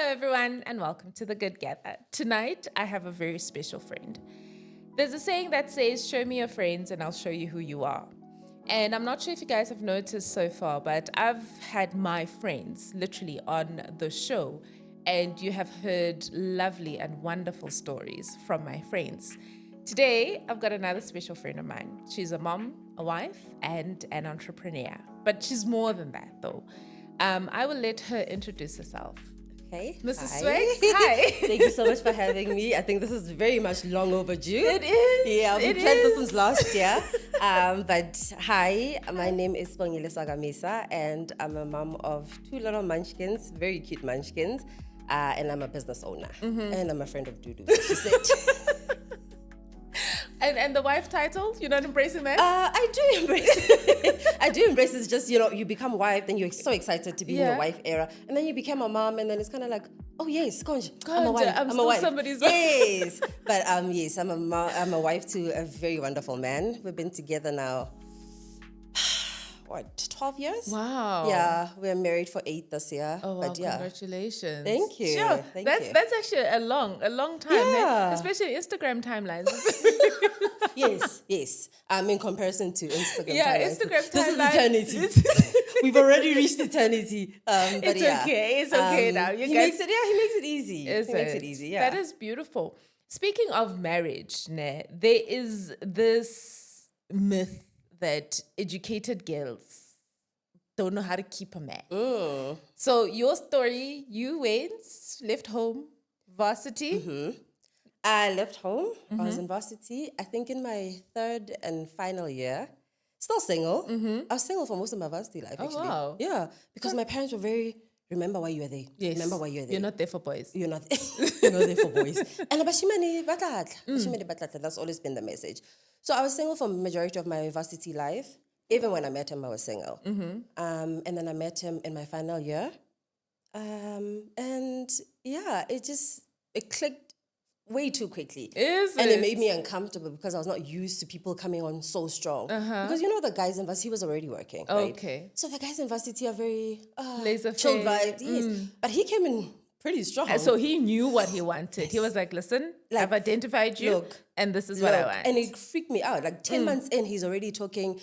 everyone, and welcome to The Good Gather. Tonight, I have a very special friend. There's a saying that says, show me your friends and I'll show you who you are. And I'm not sure if you guys have noticed so far, but I've had my friends literally on the show, and you have heard lovely and wonderful stories from my friends. Today, I've got another special friend of mine. She's a mom, a wife, and an entrepreneur. But she's more than that, though. I will let her introduce herself. Okay. Mrs. Hi. Swags, hi. Thank you so much for having me. I think this is very much long overdue. It is. Yeah, we planned this since last year. But hi, my name is SWAKAMISA, and I'm a mom of two little munchkins, very cute munchkins, and I'm a business owner, and I'm a friend of Dudu. She said. And the wife title, you're not embracing that? I do embrace it. I do embrace it. It's just, you become a wife, then you're so excited to be in your wife era. And then you become a mom, and then it's kind of like, oh, yes, I'm a wife. I'm still a wife. somebody's wife. Yes. But yes, I'm a wife to a very wonderful man. We've been together now, 12 years? Wow. Yeah, we're married for 8 this year. Oh, wow, but yeah. congratulations. Thank you. Sure. Thank That's you. That's actually a long time, Yeah. especially Instagram timelines. Yes. In comparison to Instagram Yeah, timelines. Instagram This is timelines. eternity. We've already reached eternity. But It's yeah. okay. It's okay now. You he guys, makes it easy. He makes it easy, yeah. That is beautiful. Speaking of marriage, there is this myth that educated girls don't know how to keep a man. So your story, you left home, varsity. I left home. I was in varsity. I think in my 3rd and final year. Still single. I was single for most of my varsity life, actually. Wow. Yeah, because my parents were very, remember why you were there. Yes. Remember why you're there. You're not there for boys. You're not there for boys. And bashimani batlatla. That's always been the message. So I was single for the majority of my varsity life. Even when I met him, I was single. And then I met him in my final year. And yeah, it clicked way too quickly. And it made me uncomfortable because I was not used to people coming on so strong. Because the guys in varsity, he was already working, right? Okay. So the guys in varsity are very Laissez-faire. chilled vibes, yes. But he came in pretty strong. And so he knew what he wanted. He was like, listen, I've identified you, and this is what I want. And it freaked me out. Like 10 months in, he's already talking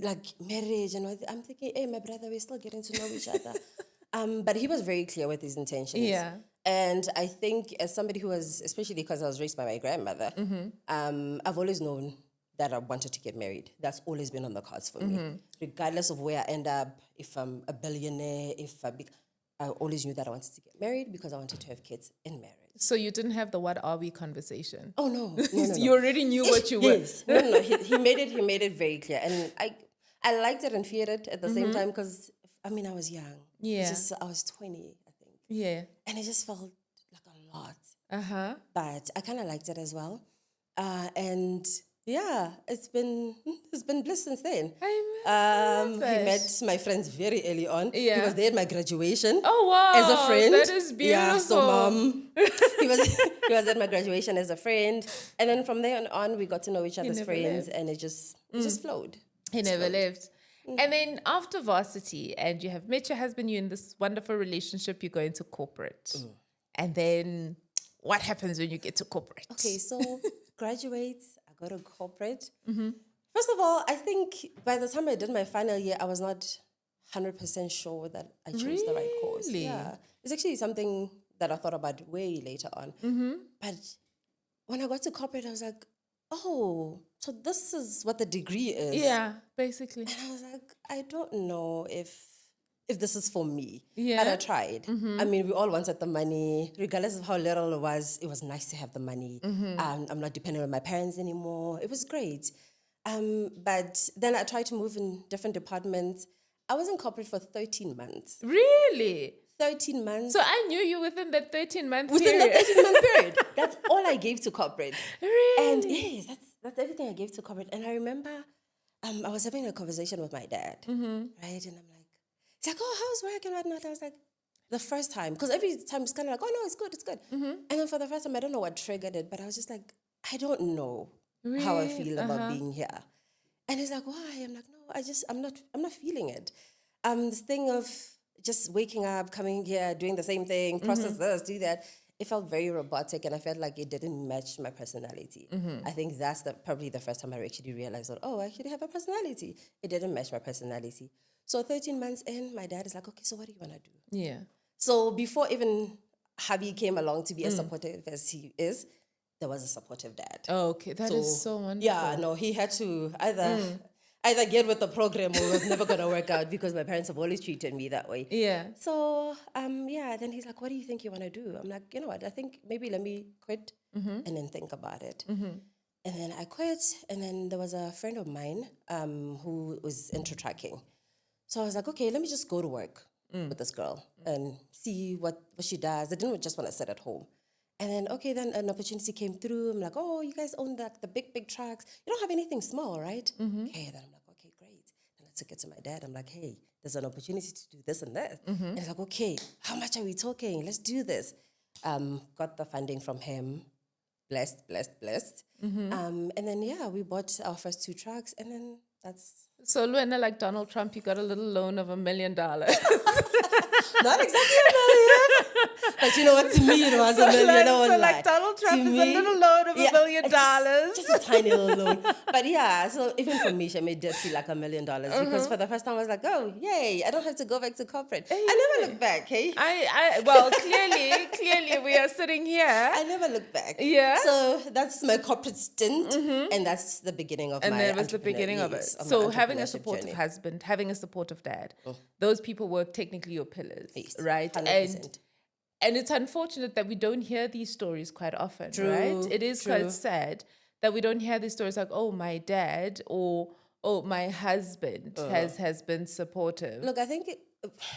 like marriage. And I'm thinking, hey, my brother, we're still getting to know each other. But he was very clear with his intentions. Yeah. And I think as somebody who was, especially because I was raised by my grandmother, I've always known that I wanted to get married. That's always been on the cards for me. Regardless of where I end up, if I'm a billionaire, I always knew that I wanted to get married because I wanted to have kids in marriage. So you didn't have the what are we conversation? Oh, no. You already knew what you were. Yes. No. He made it very clear. And I liked it and feared it at the same time because, I was young. Yeah. I was 20, I think. Yeah. And it just felt like a lot. But I kind of liked it as well. And yeah, it's been bliss since then. I he met my friends very early on. Yeah. He was there at my graduation. Oh wow. As a friend. That is beautiful. Yeah, so he was at my graduation as a friend. And then from there on we got to know each other's friends and it just flowed. He never left. And then after varsity, and you have met your husband, you're in this wonderful relationship, you go into corporate. And then what happens when you get to corporate? Okay, so graduate, I go to corporate. First of all, I think by the time I did my final year, I was not 100% sure that I chose the right course. Yeah, it's actually something that I thought about way later on. But when I got to corporate, I was like, oh, so this is what the degree is. Yeah, basically. And I was like, I don't know if this is for me. Yeah. And I tried. We all wanted the money. Regardless of how little it was nice to have the money. I'm not dependent on my parents anymore. It was great. But then I tried to move in different departments. I was in corporate for 13 months. Really? 13 months. So I knew you within that 13-month period. Within that 13-month period. That's all I gave to corporate. Really? And yes, that's everything I gave to corporate. And I remember I was having a conversation with my dad, right? And I'm like, he's like, oh, how's work and whatnot? I was like, the first time, because every time it's kind of like, oh, no, it's good. And then for the first time, I don't know what triggered it, but I was just like, I don't know how I feel about being here. And he's like, why? I'm like, no, I'm not feeling it. This thing of just waking up, coming here, doing the same thing, process this, do that. It felt very robotic, and I felt like it didn't match my personality. I think that's probably the first time I actually realized that, I actually have a personality. It didn't match my personality. So 13 months in, my dad is like, okay, so what do you want to do? Yeah. So before even hubby came along to be as supportive as he is, there was a supportive dad. Oh, okay, that is so wonderful. Yeah, no, he had to either get with the program or it was never going to work out because my parents have always treated me that way. Yeah. So, then he's like, what do you think you want to do? I'm like, you know what, I think maybe let me quit and then think about it. And then I quit, and then there was a friend of mine who was into tracking. So I was like, okay, let me just go to work with this girl and see what she does. I didn't just want to sit at home. And then, then an opportunity came through. I'm like, oh, you guys own the big trucks. You don't have anything small, right? Okay, then I'm like, okay, great. Then I took it to my dad. I'm like, hey, there's an opportunity to do this and that. And he's like, okay, how much are we talking? Let's do this. Got the funding from him. Blessed. And then, we bought our first 2 trucks, and then that's... So, Luena, like Donald Trump, you got a little loan of $1 million. Not exactly $1 million. But you know what? To me, it was $1 million. So like Donald Trump is a little loan of $1 million. Just a tiny little loan. But yeah, so even for me, it did feel like $1 million because for the first time I was like, oh, yay, I don't have to go back to corporate. I never look back, hey? Well, clearly we are sitting here. I never look back. Yeah. So that's my corporate stint, and that's the beginning of my... And that was the beginning of it. So having a supportive journey. husband, having a supportive dad, those people were technically your pillars, right? 100%. And it's unfortunate that we don't hear these stories quite often, right? It is quite sad that we don't hear these stories like, oh, my dad or my husband has been supportive. Look, I think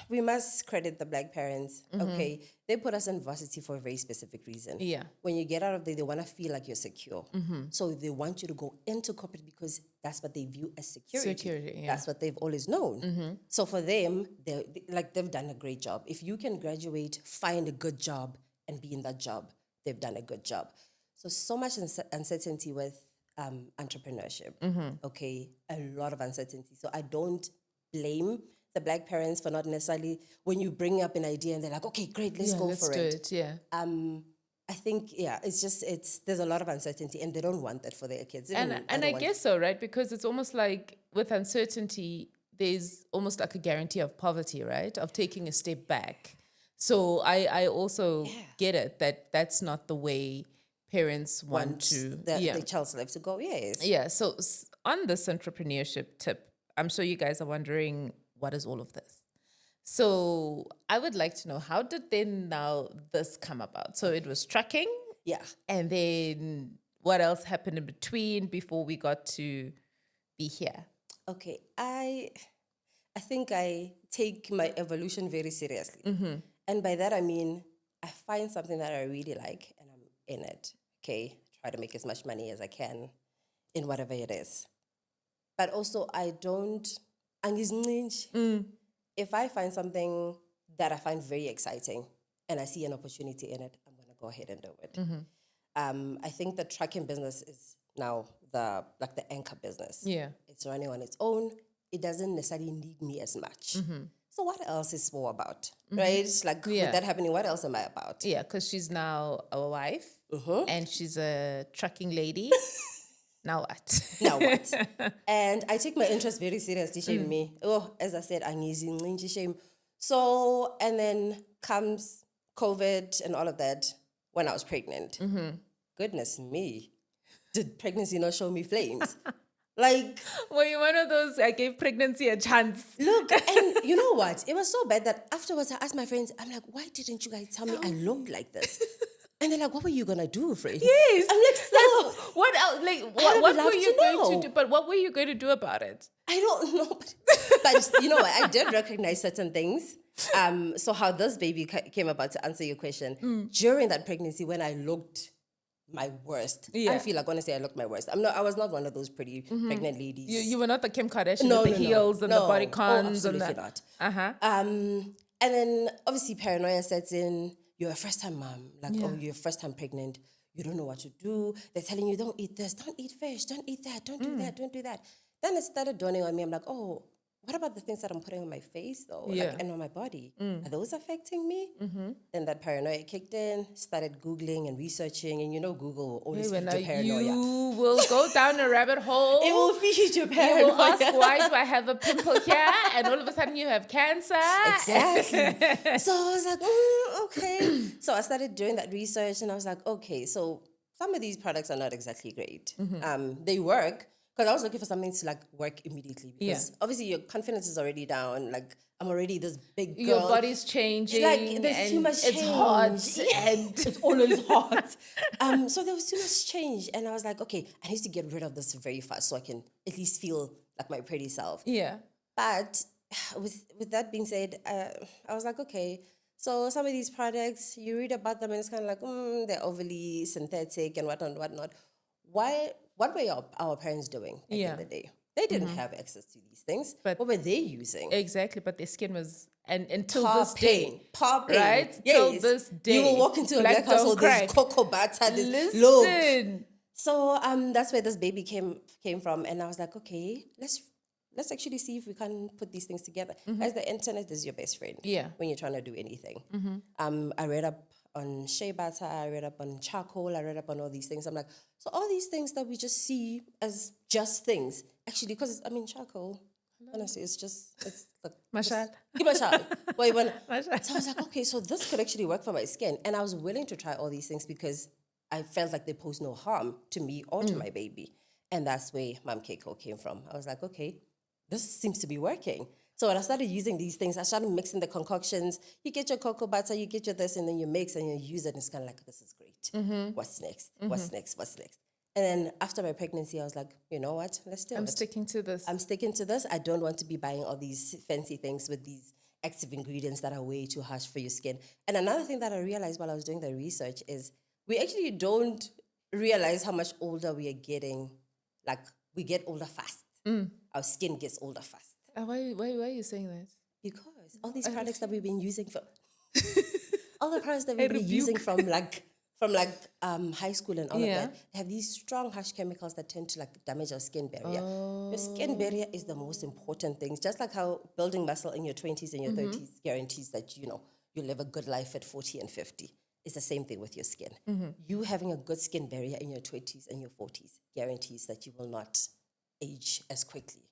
we must credit the Black parents. Okay, they put us in varsity for a very specific reason. Yeah. When you get out of there, they want to feel like you're secure. So they want you to go into corporate because that's what they view as security. That's what they've always known. So for them, they've done a great job. If you can graduate, find a good job, and be in that job, they've done a good job. So much uncertainty with entrepreneurship. Okay, a lot of uncertainty. So I don't blame the Black parents for not necessarily, when you bring up an idea and they're like, okay, great, let's go for it. I think, there's a lot of uncertainty and they don't want that for their kids. And I guess so, right? Because it's almost like with uncertainty, there's almost like a guarantee of poverty, right? Of taking a step back. So I also get it that that's not the way parents want to... their child's life to go, yes. Yeah, so on this entrepreneurship tip, I'm sure you guys are wondering, what is all of this? So I would like to know, how did then now this come about? So it was trucking. Yeah. And then what else happened in between before we got to be here? Okay. I think I take my evolution very seriously. And by that, I mean, I find something that I really like and I'm in it. Okay. Try to make as much money as I can in whatever it is. But also I don't... If I find something that I find very exciting and I see an opportunity in it, I'm going to go ahead and do it. I think the trucking business is now the anchor business. Yeah. It's running on its own. It doesn't necessarily need me as much. So what else is SWO about, right? Like with that happening, what else am I about? Yeah, because she's now a wife and she's a trucking lady. Now what? Now what? And I take my interest very seriously, shame me. Oh, as I said, shame. So, and then comes COVID and all of that when I was pregnant. Goodness me. Did pregnancy not show me flames? Like... Were you one of those, I gave pregnancy a chance? Look, and you know what? It was so bad that afterwards I asked my friends, I'm like, why didn't you guys tell me I looked like this? And they're like, what were you going to do, Fred? Yes. I'm like, so... What else? Like, what were you going to do? But what were you going to do about it? I don't know. But you know what? I did recognize certain things. So how this baby came about, to answer your question, during that pregnancy when I looked my worst. I feel like, honestly, I looked my worst. I was not one of those pretty pregnant ladies. You were not the Kim Kardashian with the heels and the body cons. Absolutely not. And then obviously paranoia sets in. You're a first-time mom, you're first-time pregnant. You don't know what to do. They're telling you, don't eat this, don't eat fish, don't eat that, don't do that, don't do that. Then it started dawning on me. I'm like, oh, what about the things that I'm putting on my face though, Yeah. like, and on my body? Are those affecting me? Then that paranoia kicked in, started Googling and researching, and Google will always feed your paranoia. You will go down a rabbit hole. It will feed your You paranoia. will ask, why do I have a pimple here? And all of a sudden you have cancer. Exactly. So I was like, okay. So I started doing that research, and I was like, okay, so some of these products are not exactly great. They work, because I was looking for something to like work immediately. Because obviously your confidence is already down. Like, I'm already this big girl. Your body's changing. Like, there's and too much change. It's hot. And it's always hot. So there was too much change. And I was like, okay, I need to get rid of this very fast so I can at least feel like my pretty self. Yeah. But with that being said, I was like, okay, so some of these products, you read about them and it's kind of like, they're overly synthetic and whatnot. What were our parents doing back in the day? They didn't have access to these things. But what were they using? Exactly, but their skin was, and until popping, right? Yes. Till this day. You will walk into a black household, there's cocoa butter, there's look. So that's where this baby came from. And I was like, okay, let's actually see if we can put these things together. As the internet is your best friend when you're trying to do anything. I read up on shea butter, I read up on charcoal, I read up on all these things. I'm like, so all these things that we just see as just things, actually, because charcoal, honestly, it's like Mashal. So I was like, okay, so this could actually work for my skin. And I was willing to try all these things because I felt like they pose no harm to me or to my baby. And that's where MomCareCo came from. I was like, okay, this seems to be working. So when I started using these things, I started mixing the concoctions. You get your cocoa butter, you get your this, and then you mix and you use it. And it's kind of like, this is great. What's next? What's next? What's next? And then after my pregnancy, I was like, you know what? Let's do it. I'm sticking to this. I don't want to be buying all these fancy things with these active ingredients that are way too harsh for your skin. And another thing that I realized while I was doing the research is we actually don't realize how much older we are getting. Like, we get older fast. Our skin gets older fast. Why are you saying that? Because all these products that we've been using from high school and all of that, they have these strong harsh chemicals that tend to like damage our skin barrier. Your skin barrier is the most important thing. Just like how building muscle in your 20s and your 30s guarantees that you'll live a good life at 40 and 50. It's the same thing with your skin. You having a good skin barrier in your 20s and your 40s guarantees that you will not age as quickly.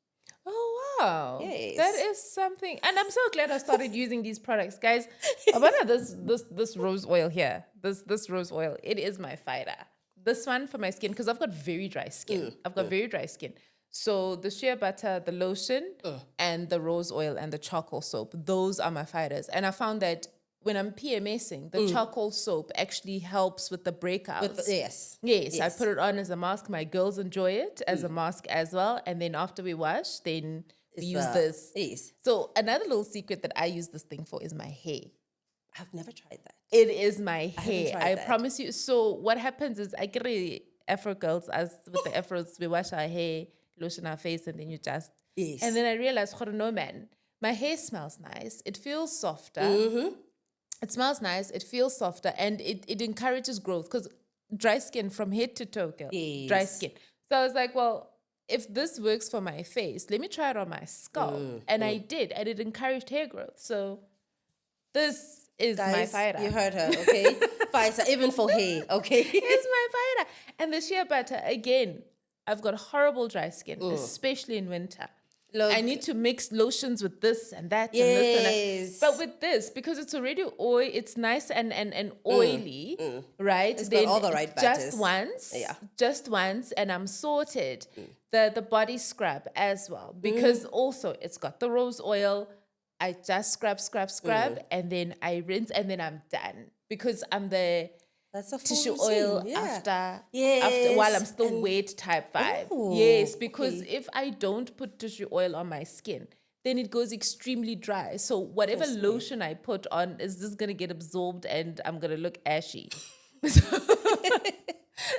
Oh, wow. Yes. That is something. And I'm so glad I started using these products. Guys, about this rose oil here, this rose oil, it is my fighter. This one for my skin, because I've got very dry skin. Very dry skin. So the shea butter, the lotion, and the rose oil and the charcoal soap, those are my fighters. And I found that when I'm PMSing, the charcoal soap actually helps with the breakouts. Yes, I put it on as a mask. My girls enjoy it as a mask as well. And then after we wash, then we use this. Yes. So another little secret that I use this thing for is my hair. I've never tried that. It is my hair. I that. promise you. So what happens is I get Afro girls, as with the Afros, we wash our hair, lotion our face, and then you just... Yes. And then I realized, no man, my hair smells nice. It feels softer. It smells nice, it feels softer, and it encourages growth because dry skin from head to toe, girl. Yes. Dry skin. So I was like, well, if this works for my face, let me try it on my scalp. And I did, and it encouraged hair growth. So this is my fighter. You heard her, okay? Fighter, even for hair, okay? It's my fighter. And the shea butter, again, I've got horrible dry skin, especially in winter. Look, I need to mix lotions with this and that and this and that. But with this, because it's already oil, it's nice and oily, right? It's got all the right butters. Just once, and I'm sorted. The body scrub as well, because also it's got the rose oil. I just scrub, and then I rinse, and then I'm done. Because I'm the... That's a tissue oil after while I'm still wet type vibe. Yes, because if I don't put tissue oil on my skin, then it goes extremely dry. So whatever lotion I put on is just gonna get absorbed and I'm gonna look ashy.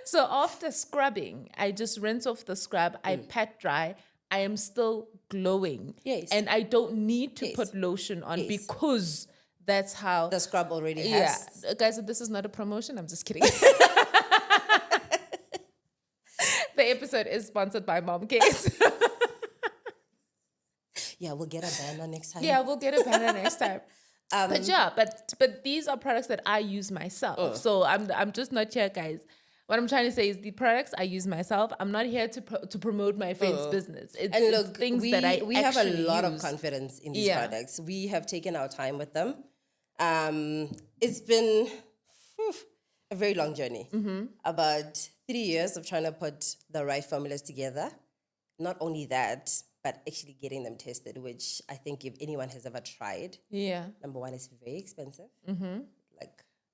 So after scrubbing, I just rinse off the scrub, I pat dry, I am still glowing. Yes. And I don't need to put lotion on because that's how... The scrub already has. Yeah. Guys, this is not a promotion. I'm just kidding. The episode is sponsored by MomCare. Yeah, we'll get a banner next time. Yeah, we'll get a banner next time. But these are products that I use myself. So I'm just not here, guys. What I'm trying to say is the products I use myself. I'm not here to promote my friend's business. It's things that we have a lot use. of confidence in these products. We have taken our time with them. It's been a very long journey. About 3 years of trying to put the right formulas together. Not only that, but actually getting them tested, which I think if anyone has ever tried, number one, it's very expensive.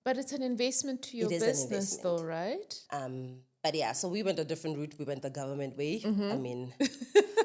But it's an investment to your business, though, right? But yeah, so we went a different route. We went the government way. I mean,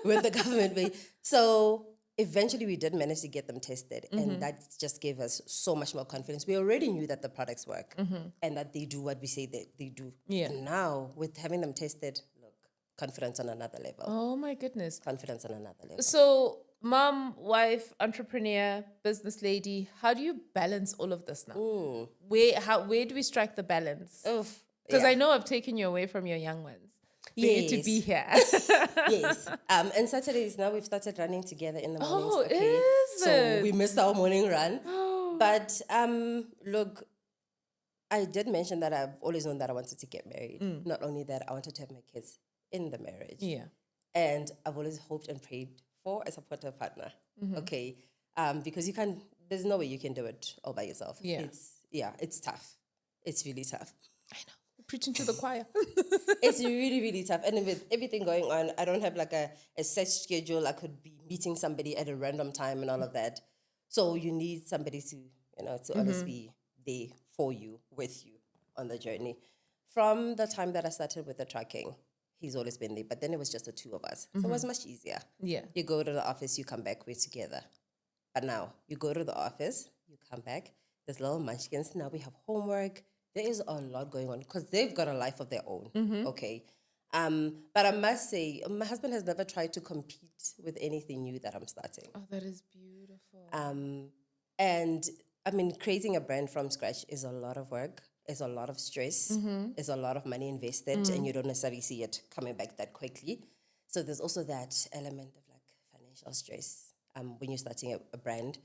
we went the government way. So eventually we did manage to get them tested. And that just gave us so much more confidence. We already knew that the products work and that they do what we say that they do. Yeah. And now with having them tested, look, confidence on another level. Oh my goodness. Confidence on another level. So mom, wife, entrepreneur, business lady, how do you balance all of this now? Where do we strike the balance? Because I know I've taken you away from your young ones. For you to be here. Yes. And Saturdays now we've started running together in the mornings. So we missed our morning run. But look, I did mention that I've always known that I wanted to get married. Not only that, I wanted to have my kids in the marriage. Yeah. And I've always hoped and prayed for a supportive partner. Okay. Because there's no way you can do it all by yourself. Yeah. It's tough. It's really tough. I know. Preaching to the choir. It's really, really tough. And with everything going on, I don't have like a set schedule. I could be meeting somebody at a random time and all of that. So you need somebody to always be there for you, with you on the journey. From the time that I started with the tracking, he's always been there. But then it was just the two of us. So it was much easier. Yeah. You go to the office, you come back, we're together. But now you go to the office, you come back, there's little munchkins. Now we have homework. There is a lot going on because they've got a life of their own. Okay. But I must say, my husband has never tried to compete with anything new that I'm starting. Oh, that is beautiful. And I mean, creating a brand from scratch is a lot of work. It's a lot of stress. It's a lot of money invested, and you don't necessarily see it coming back that quickly. So there's also that element of like financial stress when you're starting a brand.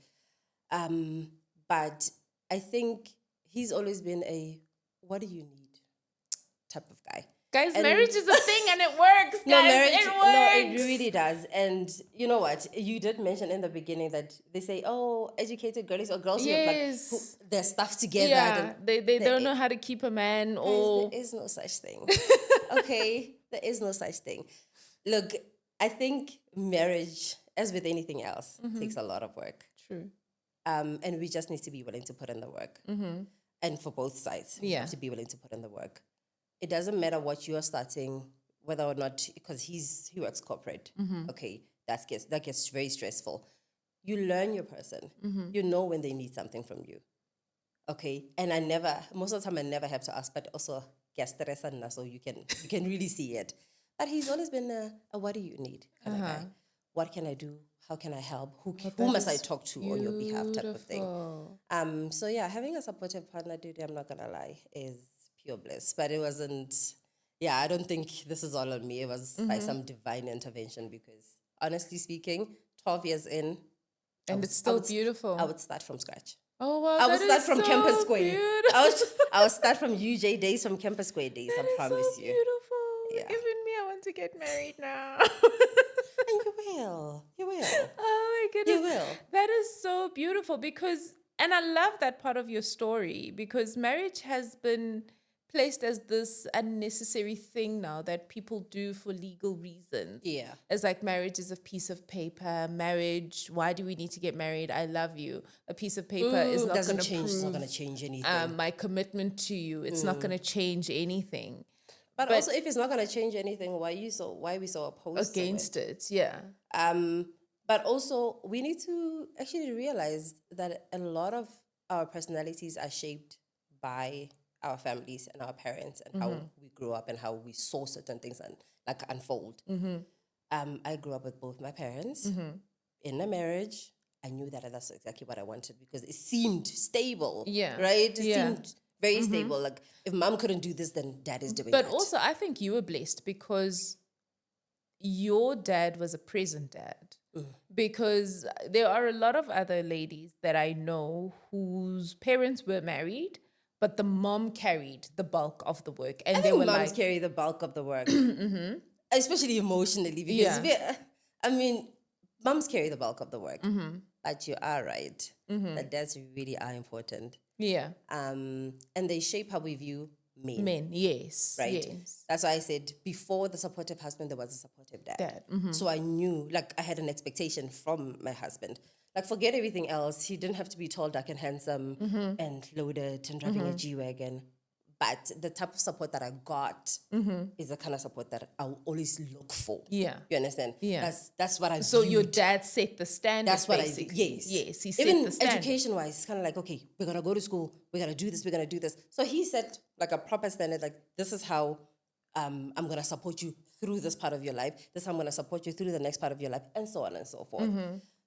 But I think he's always been a what do you need type of guy. Guys, marriage is a thing and it works, guys. It works. No, it really does. And you know what? You did mention in the beginning that they say, oh, educated girls or girls who have like their stuff together. Yeah, they don't know how to keep a man or... There is no such thing. Okay? There is no such thing. Look, I think marriage, as with anything else, takes a lot of work. True. And we just need to be willing to put in the work. And for both sides, we have to be willing to put in the work. It doesn't matter what you're starting, whether or not, because he works corporate. Okay, that gets very stressful. You learn your person. You know when they need something from you. Okay, and most of the time I never have to ask, but also so you can really see it. But he's always been a what do you need kind of guy. What can I do? How can I help? Who must I talk to on your behalf type of thing. So yeah, having a supportive partner, dude, I'm not gonna lie, is pure bliss. But it wasn't, I don't think this is all on me. It was by some divine intervention because honestly speaking, 12 years in. And it's still beautiful. I would start from scratch. Oh, wow. I would start from Campus Square. I would start from UJ days, from Campus Square days, I promise you. Beautiful. Yeah. Even me, I want to get married now. And you will. Oh my goodness. You will. That is so beautiful because, and I love that part of your story because marriage has been placed as this unnecessary thing now that people do for legal reasons. Yeah. It's like marriage is a piece of paper. Marriage, why do we need to get married? I love you. A piece of paper is not going to change. It's not going to change anything. My commitment to you. It's not going to change anything. But also, if it's not going to change anything, why are we so opposed against to it? Yeah. But also, we need to actually realize that a lot of our personalities are shaped by our families and our parents and how we grew up and how we saw certain things and like unfold. I grew up with both my parents in a marriage. I knew that that's exactly what I wanted because it seemed stable. Yeah. Right? It seemed very stable. Like if mom couldn't do this, then dad is doing it. But also I think you were blessed because your dad was a present dad. because there are a lot of other ladies that I know whose parents were married, but the mom carried the bulk of the work. And I they think were moms like, carry the bulk of the work, especially emotionally, because moms carry the bulk of the work. But you are right that dads really are important. yeah, And they shape how we view men. men, yes, Right. yes. That's why I said before the supportive husband, there was a supportive dad. So I knew, like, I had an expectation from my husband. Like, forget everything else. He didn't have to be tall, dark, and handsome and loaded and driving a G-Wagon. But the type of support that I got is the kind of support that I will always look for. Yeah. You understand? Yeah. That's what I So viewed. your dad set the standard. That's what basically. Yes. Yes, he set Even the standard. education-wise, it's kind of like, okay, we're going to go to school, we're going to do this, we're going to do this. So he set like a proper standard, like, this is how I'm going to support you through this part of your life. This is how I'm going to support you through the next part of your life, and so on and so forth.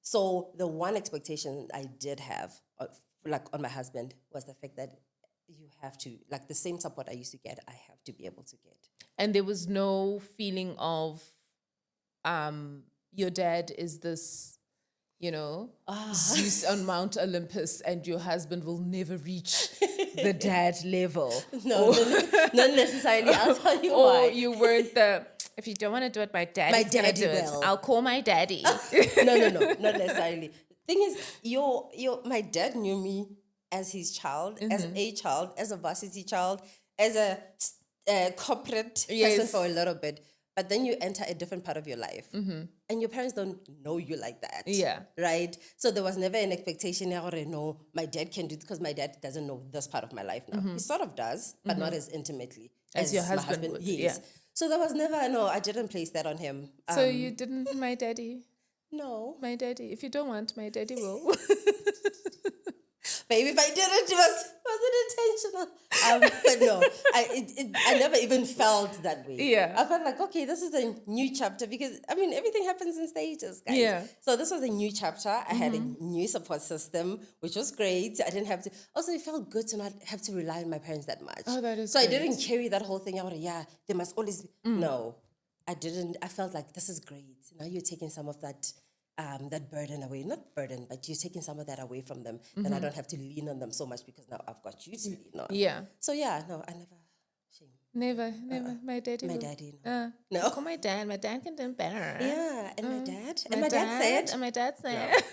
So the one expectation I did have, like, on my husband was the fact that you have to, like, the same support I used to get, I have to be able to get. And there was no feeling of your dad is this, Zeus on Mount Olympus, and your husband will never reach the dad level. No, not necessarily. I'll tell you Or why. you weren't if you don't want to do it, my daddy daddy do it. will. I'll call my daddy. No, not necessarily. Thing is, my dad knew me as his child, as a varsity child, as a corporate person for a little bit. But then you enter a different part of your life, and your parents don't know you like that. Yeah. Right? So there was never an expectation, no, my dad can do it, because my dad doesn't know this part of my life now. He sort of does, but not as intimately As your my husband would, Yes. yeah. So there was never, no, I didn't place that on him. So you didn't, my daddy? No. My daddy. If you don't want, my daddy will. Baby, if I didn't, it wasn't intentional. But no, I never even felt that way. Yeah. I felt like, okay, this is a new chapter, because, everything happens in stages, guys. Yeah. So this was a new chapter. I had a new support system, which was great. I didn't have to, also it felt good to not have to rely on my parents that much. Oh, that is So great. I didn't carry that whole thing out. They must always be. No, I didn't. I felt like, this is great. Now you're taking some of that burden away. Not burden, but you're taking some of that away from them. Then I don't have to lean on them so much, because now I've got you to lean on. Yeah. So no, I never. Shame. Never. My daddy My will. daddy, no. No. Call my dad. My dad can do better. Yeah, and my dad. My And my dad said. And my dad said.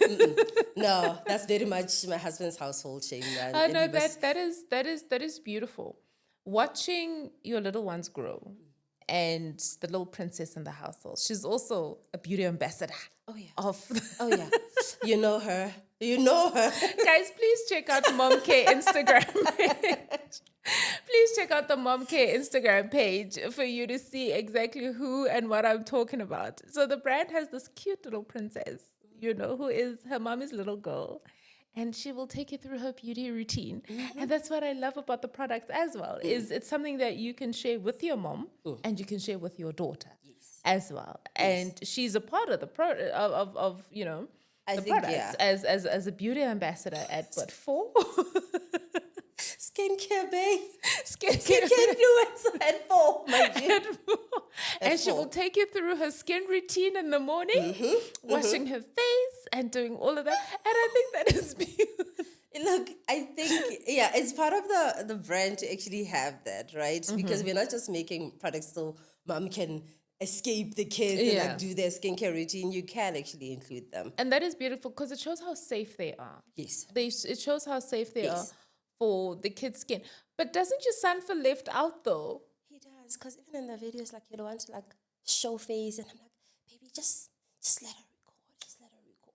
No, that's very much my husband's household shame. Oh no, that is beautiful. Watching your little ones grow, and the little princess in the household. She's also a beauty ambassador. Oh yeah. Oh yeah. You know her. Guys, please check out MomCare Instagram page. Please check out the MomCare Instagram page for you to see exactly who and what I'm talking about. So the brand has this cute little princess, who is her mommy's little girl. And she will take you through her beauty routine. And that's what I love about the product as well, is it's something that you can share with your mom and you can share with your daughter as well. And she's a part of the I the think, products as a beauty ambassador at 4? Skincare, babe. Skincare influencer at 4, my dear. And she will take you through her skin routine in the morning, washing her face and doing all of that. And I think that is beautiful. Look, I think, it's part of the brand to actually have that, right? Because we're not just making products so mom can escape the kids and do their skincare routine. You can actually include them. And that is beautiful, because it shows how safe they are. Yes. It shows how safe they are for the kid's skin. But doesn't your son feel left out though? He does, because even in the videos, like, want to like show face, and I'm like, baby, just let her record. Just let her record.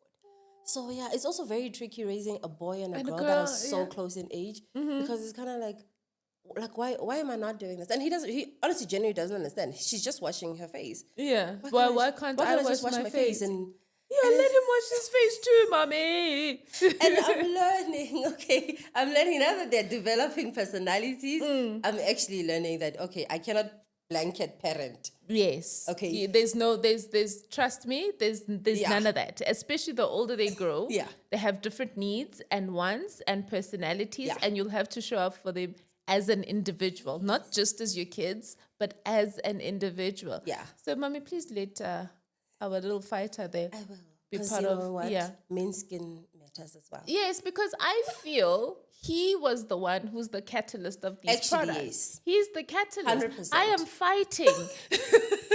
So it's also very tricky raising a boy and a girl that are so close in age, because it's kind of like why am I not doing this? And he honestly genuinely doesn't understand. She's just washing her face. Yeah. Why can't I just wash my face? And let him wash his face too, mommy. And I'm learning, I'm learning now that they're developing personalities. I'm actually learning that, I cannot blanket parent. Yes. Okay. There's trust me, there's none of that. Especially the older they grow. They have different needs and wants and personalities, and you'll have to show up for them as an individual, not just as your kids, but as an individual. Yeah. So, mommy, please let our little fighter there. I will. be 'Cause part you of. know what? Yeah. Men's skin matters as well. Yes, because I feel he was the one who's the catalyst of these Actually, products. yes. He's the catalyst. 100%. I am fighting.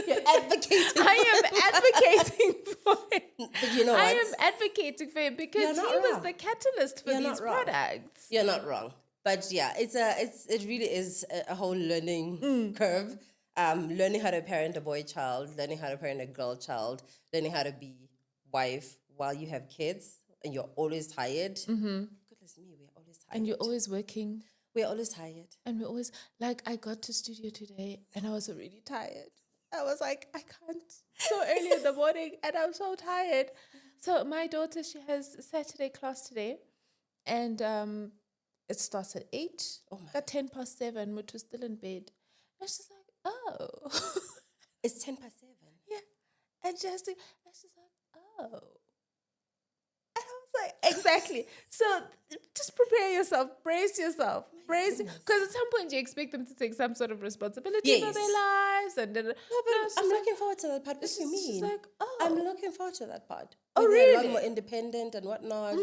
You're advocating. I am advocating for him. But you know I what? am advocating for him because You're he not was wrong. the catalyst for You're these not wrong. products. You're not wrong. But yeah, it really is a whole learning curve. Learning how to parent a boy child, learning how to parent a girl child, learning how to be wife while you have kids and you're always tired. Goodness me, we're always tired. And you're always working. We're always tired. And we're always, like, I got to studio today and I was already tired. I was like, I can't. So early in the morning and I'm so tired. So my daughter, she has Saturday class today. And it starts at 8. At 7:10, which was still in bed. And she's like, oh. It's 7:10. Yeah. And she's like, oh. And I was like, exactly. So just prepare yourself, brace yourself, because at some point you expect them to take some sort of responsibility for their lives. And then, No, but I'm looking forward to that part. What do you she's mean? like, oh. I'm looking forward to that part. Oh, Where they're a really? lot more independent and whatnot.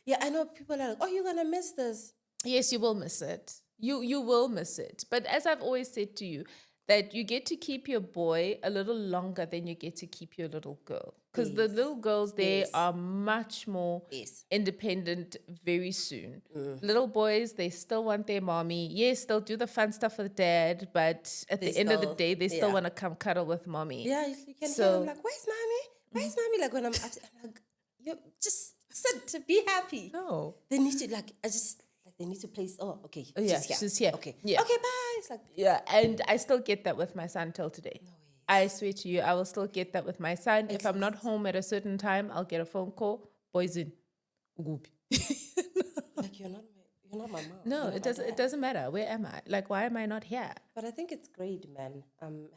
Yeah, I know people are like, oh, you're going to miss this. Yes, you will miss it. You will miss it. But as I've always said to you, that you get to keep your boy a little longer than you get to keep your little girl. Because the little girls, they are much more independent very soon. Little boys, they still want their mommy. Yes, they'll do the fun stuff with dad, but at the end of the day, they still want to come cuddle with mommy. Yeah, you can hear them like, where's mommy? Where's mommy? Like when I'm upset, I'm like, you just sit to be happy. No. They need to they need to place, okay. Oh, yeah, she's here. Okay. Yeah. Okay, bye. It's like, yeah, and I still get that with my son till today. No way. I swear to you, I will still get that with my son. If I'm not home at a certain time, I'll get a phone call. Boys in. like you're not my mom. No, it doesn't matter. Where am I? Like, why am I not here? But I think it's great, man.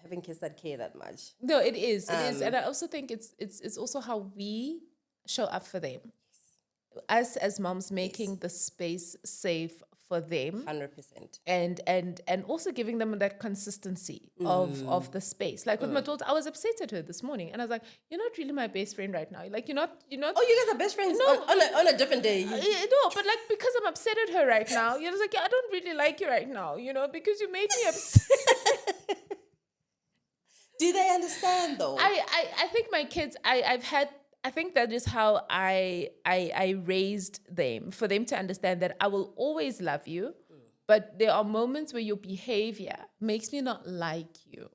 Having kids that care that much. No, it is. It is. And I also think it's also how we show up for them. Us as moms making the space safe for them. 100%. And also giving them that consistency of the space. Like with my daughter, I was upset at her this morning and I was like, you're not really my best friend right now. Like you're not Oh, you guys are best friends on a different day. No, but like because I'm upset at her right now, you're just like, yeah, I don't really like you right now, because you made me upset. Do they understand though? I think my kids, I think that is how I raised them, for them to understand that I will always love you, but there are moments where your behavior makes me not like you.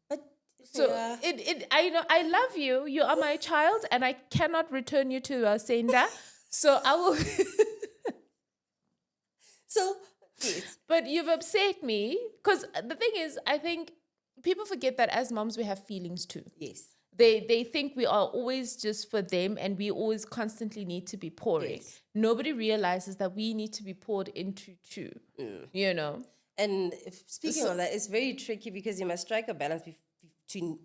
But so I love you. You are my child, and I cannot return you to a sender. So I will. So, yes. But you've upset me, because the thing is, I think people forget that as moms we have feelings too. Yes. They think we are always just for them and we always constantly need to be pouring. Yes. Nobody realizes that we need to be poured into too, And speaking of that, it's very tricky because you must strike a balance between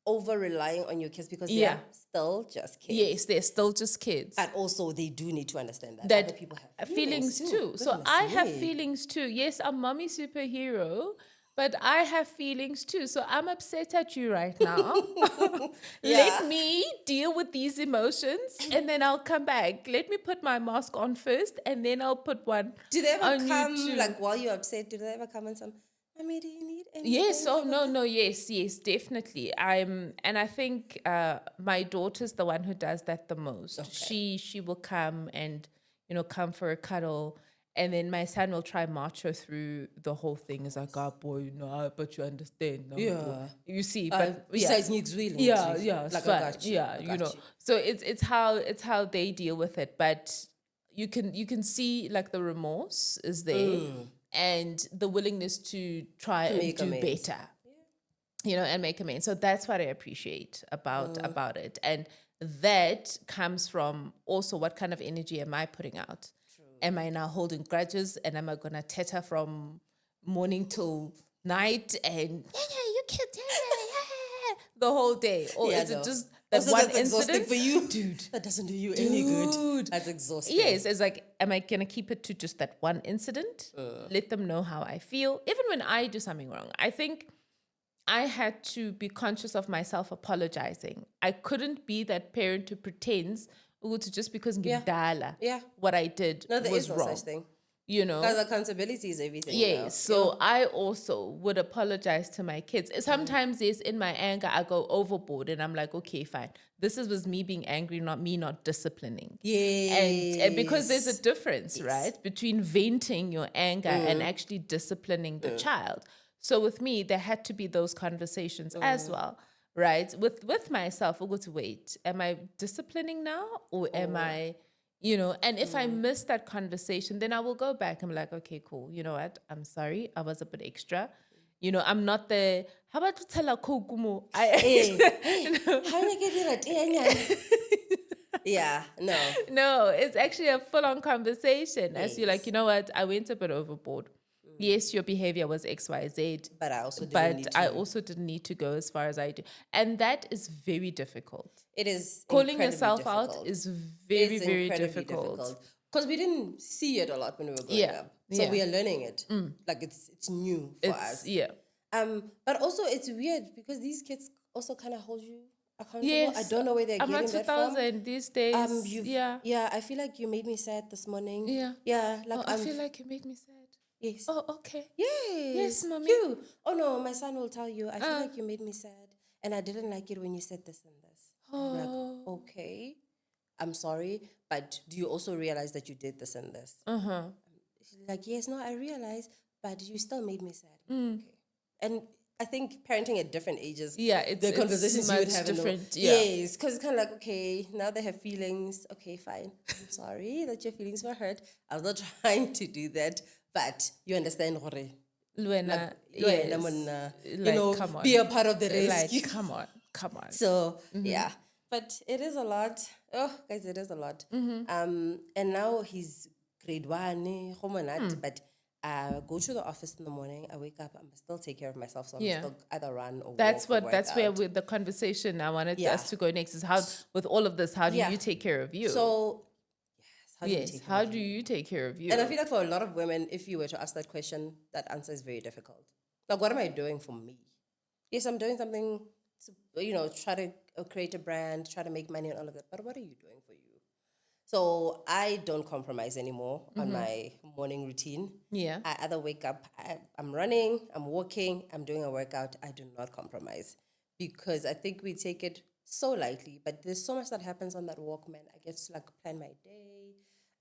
over-relying on your kids because they are still just kids. Yes, they're still just kids. But also they do need to understand that other people have feelings too. So I have feelings too. Yes, I'm mommy superhero, but I have feelings too. So I'm upset at you right now. Let me deal with these emotions and then I'll come back. Let me put my mask on first and then I'll put one. Do they ever on come, you too. like while you're upset, do they ever come and say, Mommy, do you need anything? Yes, yes, definitely. And I think my daughter's the one who does that the most. Okay. She will come and, come for a cuddle. And then my son will try march her through the whole thing. It's like, boy, but you understand. No, yeah. You see, but besides yeah, like fun. I got you. Yeah, So it's how they deal with it. But you can see like the remorse is there and the willingness to try and do better. Yeah. And make amends. So that's what I appreciate about it. And that comes from also what kind of energy am I putting out? Am I now holding grudges and am I going to tether from morning till night and you killed the whole day? Or is it just that also, one that's exhausting incident? for you? Dude. That doesn't do you any good. That's exhausting. Yes, it's like, am I going to keep it to just that one incident? Let them know how I feel. Even when I do something wrong. I think I had to be conscious of myself apologizing. I couldn't be that parent who pretends to just because ngidala, what I did No, there was is no wrong. such thing. You know, Because accountability is everything. yes. So I also would apologize to my kids. Sometimes yes, in my anger, I go overboard and I'm like, okay, fine. This was me being angry, not me not disciplining. Yes. And because there's a difference, right, between venting your anger and actually disciplining the child. So with me, there had to be those conversations as well, right? With myself, I'll go to wait. Am I disciplining now or am I... and if I miss that conversation, then I will go back. I'm like, okay, cool. You know what? I'm sorry. I was a bit extra. I'm not the, how about to tell a kukumu? Yeah, no. No, it's actually a full-on conversation. As you're like, you know what? I went a bit overboard. Yes, your behavior was X, Y, Z. But I also didn't need to go as far as I do. And that is very difficult. It is calling yourself difficult. out is very, very difficult. Because we didn't see it a lot when we were growing up. So we are learning it. Like it's new for us. Yeah. But also it's weird because these kids also kind of hold you accountable. Yes. I don't know where they're getting that from. 2000 these days. Yeah, I feel like you made me sad this morning. Yeah. Like I feel like you made me sad. Yes. Oh, okay. Yes, mommy. You. Oh no, my son will tell you. I feel like you made me sad, and I didn't like it when you said this and this. I'm like, okay, I'm sorry, but do you also realize that you did this and this? She's like, yes, no, I realize, but you still made me sad. Okay, and I think parenting at different ages. Yeah, the conversations you would have different. Yes, because it's kind of like, okay, now they have feelings. Okay, fine. I'm sorry that your feelings were hurt. I was not trying to do that. But you understand, Luena, come on. be a part of the rescue. Like, come on. So, yeah. But it is a lot. Oh, guys, it is a lot. And now he's grade 1, but I go to the office in the morning, I wake up, I must still take care of myself, so I'm still either run or that's walk what that's where with the conversation I wanted us to go next is how, with all of this, how do you take care of you? So how do you take care of you? And I feel like for a lot of women, if you were to ask that question, that answer is very difficult. Like, what am I doing for me? Yes, I'm doing something to, try to create a brand, try to make money and all of that. But what are you doing for you? So I don't compromise anymore on my morning routine. Yeah. I either wake up, I'm running, I'm walking, I'm doing a workout. I do not compromise because I think we take it so lightly. But there's so much that happens on that walk, man. I get to plan my day.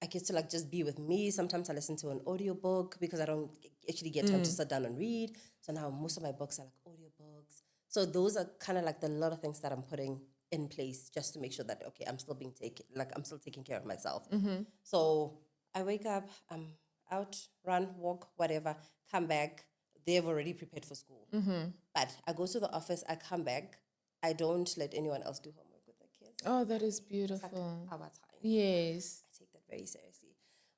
I get to just be with me. Sometimes I listen to an audiobook because I don't actually get time to sit down and read. So now most of my books are audiobooks. So those are kind of the lot of things that I'm putting in place just to make sure that, okay, I'm still I'm still taking care of myself. So I wake up, I'm out, run, walk, whatever, come back. They've already prepared for school. But I go to the office, I come back. I don't let anyone else do homework with the kids. Oh, that is beautiful. It's our time. Yes. I take that very seriously.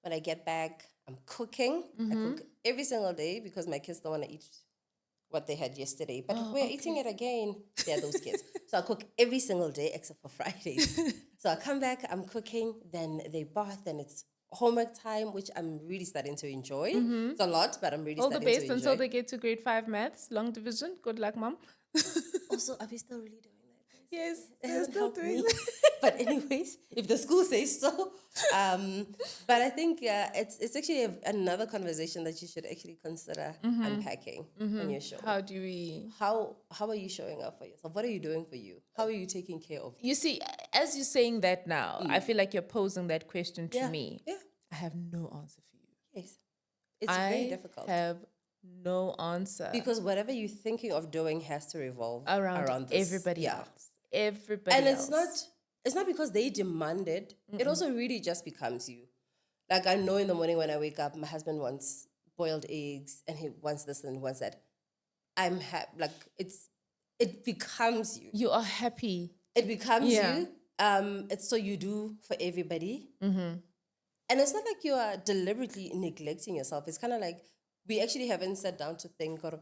When I get back, I'm cooking. I cook every single day because my kids don't want to eat what they had yesterday. But we're eating it again. They're those kids. So I cook every single day except for Fridays. So I come back, I'm cooking, then they bath, then it's homework time, which I'm really starting to enjoy. It's a lot, but I'm really starting to enjoy. All the best until they get to grade 5 maths, long division. Good luck, Mom. Also, are we still really doing that? Yes, they're still doing that. But anyways, if the school says so. But I think it's actually another conversation that you should actually consider unpacking on your show. How do we... How are you showing up for yourself? What are you doing for you? How are you taking care of you? You see, as you're saying that now, I feel like you're posing that question to me. Yeah. I have no answer for you. Yes. It's very difficult. I have no answer. Because whatever you're thinking of doing has to revolve around this. Everybody else. Everybody else. And it's not because they demand it. It also really just becomes you. Like, I know in the morning when I wake up, my husband wants boiled eggs and he wants this and wants that. I'm happy. Like, it becomes you. You are happy. It becomes you. It's so you do for everybody. And it's not like you are deliberately neglecting yourself. It's kind of like we actually haven't sat down to think of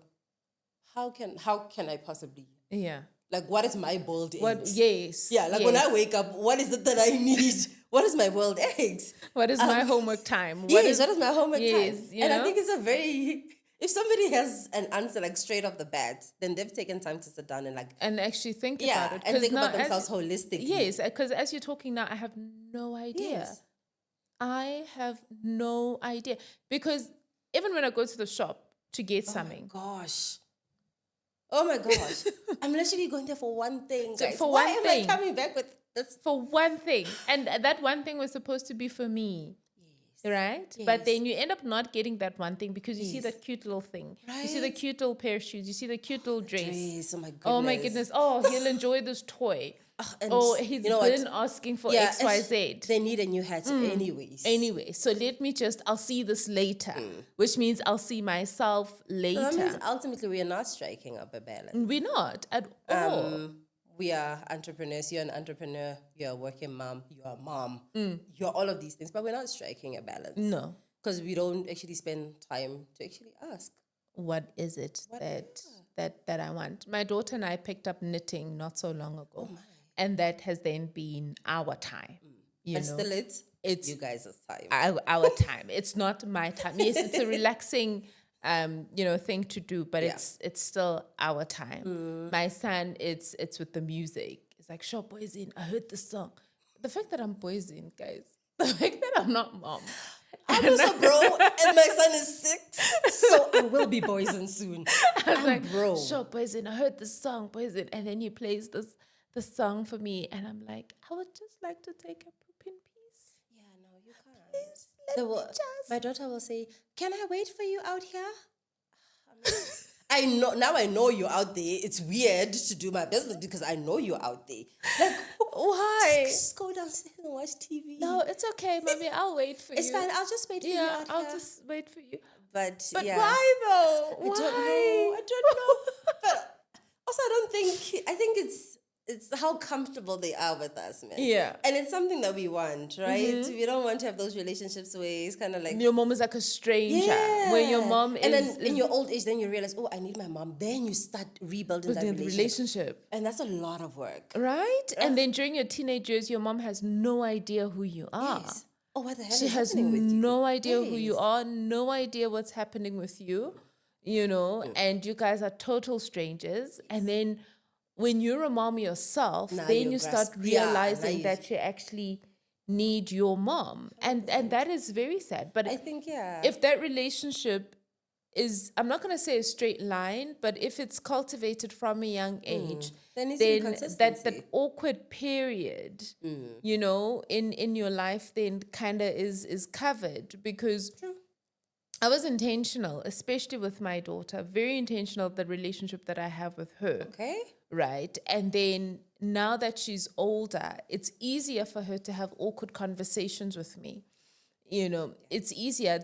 how can I possibly? Yeah. Like, what is my boiled eggs? Yes. Yeah, like when I wake up, what is it that I need? What is my boiled eggs? What is my homework time? What is my homework time? You know? I think it's if somebody has an answer like straight off the bat, then they've taken time to sit down and like actually think about it. and think now, about themselves holistically. Yes, because as you're talking now, I have no idea. Yes. I have no idea. Because even when I go to the shop to get something. Oh my gosh. I'm literally going there for one thing, guys. For Why one am thing. I coming back with this? For one thing. And that one thing was supposed to be for me. Right? Yes. But then you end up not getting that one thing because you see that cute little thing. Right. You see the cute little pair of shoes. You see the cute little dress. Oh my goodness. Oh my goodness. Oh, he'll enjoy this toy. He's been asking for XYZ. They need a new hat anyways. Anyway, so I'll see this later, which means I'll see myself later. So that means ultimately we are not striking up a balance. We're not at all. We are entrepreneurs. You're an entrepreneur. You're a working mom. You're a mom. You're all of these things, but we're not striking a balance. No. Because we don't actually spend time to actually ask. What is it that I want? My daughter and I picked up knitting not so long ago. Oh, and that has then been our time. Still it's you guys' time. Our time. It's not my time. Yes, it's a relaxing thing to do, but it's still our time. My son, it's with the music. It's like, sure, boys in. I heard the song. The fact that I'm boys in, guys. The fact that I'm not mom. I'm also bro, and my son is 6, so I will be boys in soon. I was like, bro. Sure, boys in. I heard the song, boys in, and then he plays the song for me, and I'm like, I would just like to take a poop in peace. Yeah, no, you can't. My daughter will say, "Can I wait for you out here?" I know you're out there. It's weird to do my business because I know you're out there. Like, why? Just go downstairs and watch TV. No, it's okay, mommy. I'll wait for you. It's fine. I'll just wait for you out I'll here. just wait for you. But why though? Why? I don't know. But also, I think it's how comfortable they are with us, man. Yeah. And it's something that we want, right? We don't want to have those relationships where it's kind of like... Your mom is like a stranger. Yeah. Where your mom and then in your old age, then you realize, oh, I need my mom. Then you start rebuilding that relationship. And that's a lot of work. Right? And then during your teenage years, your mom has no idea who you are. Yes. Oh, what the hell She has no idea who you are, no idea what's happening with you, and you guys are total strangers. And then... when you're a mom yourself, then you start realizing that you actually need your mom. And that is very sad. But I think, if that relationship is, I'm not going to say a straight line, but if it's cultivated from a young age, then that awkward period, in your life then kind of is covered. Because I was intentional, especially with my daughter, very intentional, the relationship that I have with her. Okay. Right. And then now that she's older, it's easier for her to have awkward conversations with me. It's easier.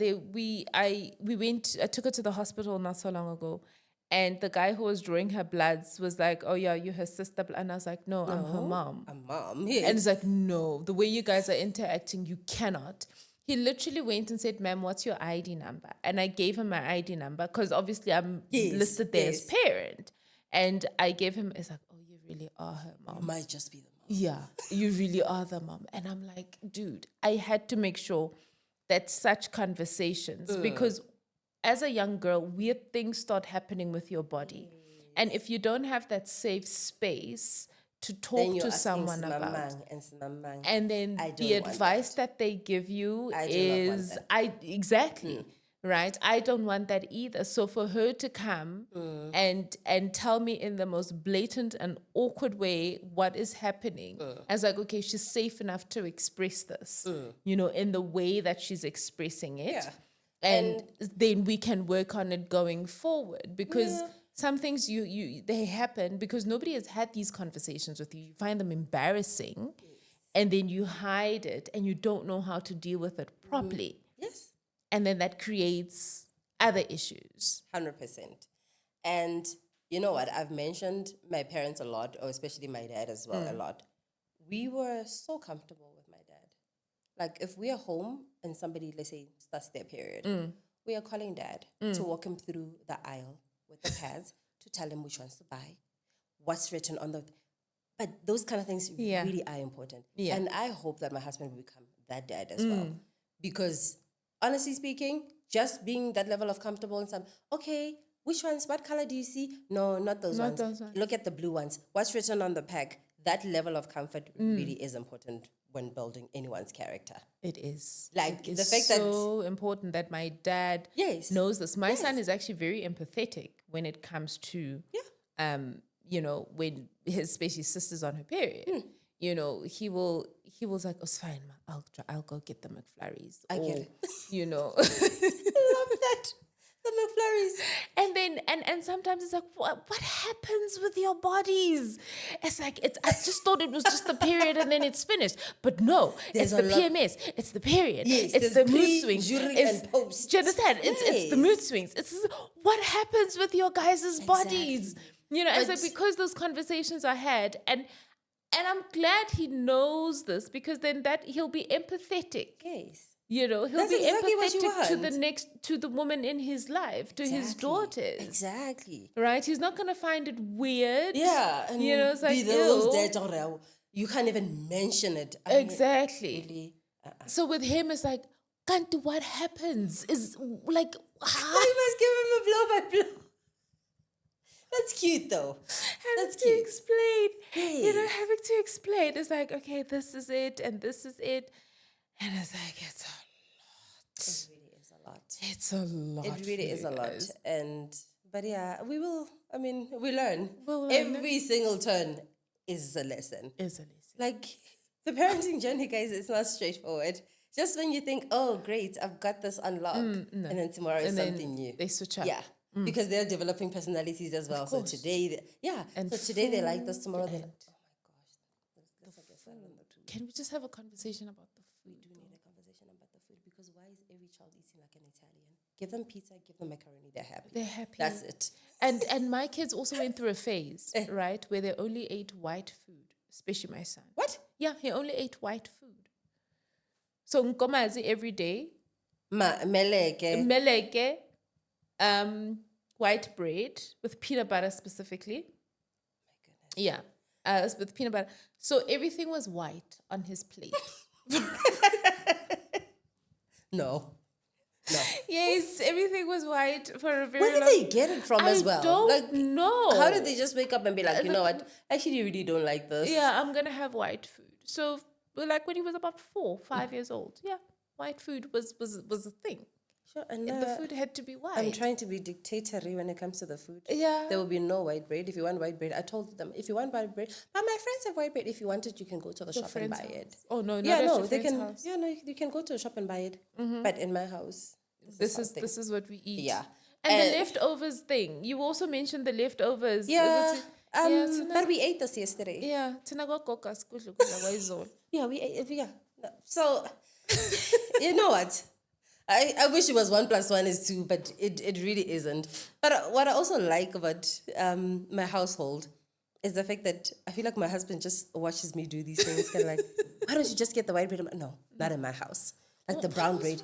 I took her to the hospital not so long ago, and the guy who was drawing her bloods was like, "Oh yeah, you're her sister." And I was like, "No, I'm her mom." A mom, yes. And it's like, "No, the way you guys are interacting, you cannot." He literally went and said, "Ma'am, what's your ID number?" And I gave him my ID number because obviously I'm listed there as parent. And I gave him, it's like, "Oh, you really are her mom. You might just be the mom." Yeah, you really are the mom. And I'm like, dude, I had to make sure that such conversations, because as a young girl, weird things start happening with your body. And if you don't have that safe space to talk to someone about, and then the advice that they give you is, exactly. Right? I don't want that either. So for her to come and tell me in the most blatant and awkward way what is happening, I was like, okay, she's safe enough to express this, in the way that she's expressing it. Yeah. And then we can work on it going forward, because some things they happen because nobody has had these conversations with you. You find them embarrassing, and then you hide it and you don't know how to deal with it properly. Yes. And then that creates other issues. 100%. And you know what? I've mentioned my parents a lot, or especially my dad as well, a lot. We were so comfortable with my dad. Like, if we are home and somebody, let's say, starts their period, we are calling dad to walk him through the aisle with the pads, to tell him which ones to buy, what's written on the... But those kind of things really are important. Yeah. And I hope that my husband will become that dad as well. Because... honestly speaking, just being that level of comfortable and some, okay, which ones, what color do you see? No, not those Not ones. those ones. Look at the blue ones. What's written on the pack? That level of comfort really is important when building anyone's character. It is. Like, It the is fact that- so important that my dad Yes. knows this. My son is actually very empathetic when it comes to, when especially sister's on her period. He was like, oh, it's fine, ma. I'll go get the McFlurries. I get it. I love that. The McFlurries. And then and sometimes it's like, what happens with your bodies? It's like I just thought it was just the period and then it's finished. But no, There's it's the a lot- PMS, it's the period, Yes, it's there's the mood pre, swings. during, It's- and post. Do you understand? It's the mood swings. It's what happens with your guys' bodies. And so But- because those conversations are had and I'm glad he knows this because then that he'll be empathetic. Yes. He'll That's be exactly what you empathetic to the woman in his life, to his Exactly. daughters. Exactly. Right? He's not gonna find it weird. Yeah. And it's like, be those ew. that are, you can't even mention it. I mean, Exactly. really, So with him, it's like, Kanti, what happens? Is like, I must give him a blow by blow. That's cute though. That's to cute. explain. Yes. Having to explain. It's like, okay, this is it, and this is it. And it's like, it's It really is a lot. a lot. It really for is you a lot. guys. But yeah, we learn. We'll learn. Every single turn is a lesson. It's a lesson. Like, the parenting journey, guys, it's not straightforward. Just when you think, oh, great, I've got this unlocked. No. And then tomorrow is And then something new. they switch up. Yeah. Because they're developing personalities as well. So today, And so today they like this, tomorrow they're food like, oh my gosh, let's get started on the food. Can we just have a conversation about the food? We do need a conversation about the food because why is every child eating like an Italian? Give them pizza, give them macaroni, they're happy. They're happy. That's it. And my kids also went through a phase, right, where they only ate white food, especially my son. What? Yeah, he only ate white food. So nkomazi every day, Meleke. meleke, white bread with peanut butter specifically. Yeah, with peanut butter. So everything was white on his plate. No. Yes, everything was white for a very Where did long they get it from as well? I don't Like, know. how did they just wake up and be like, you know what? Actually, you really don't like this. Yeah, I'm gonna have white food. So, like when he was about 5 years old, yeah, white food was a thing. Sure. And The food had to be white. I'm trying to be dictatorial when it comes to the food. Yeah. There will be no white bread. If you want white bread, I told them, if you want white bread, but my friends have white bread. If you want it, you can go to the shop and buy it. Oh no, not Yeah, at no, your they friend's can. house. Yeah, no, you can go to the shop and buy it. But in my house, This is what we eat. Yeah. And the leftovers thing. You also mentioned the leftovers. yeah. Tina- But we ate this yesterday. yeah. Tina go coca skudla kudla wayizolo. Yeah, we ate. Yeah. No. So, you know what? I wish it was 1 + 1 is 2, but it really isn't. But what I also like about my household is the fact that I feel like my husband just watches me do these things. Kind of like, why don't you just get the white bread? I'm like, no, not in my house. Like the brown bread.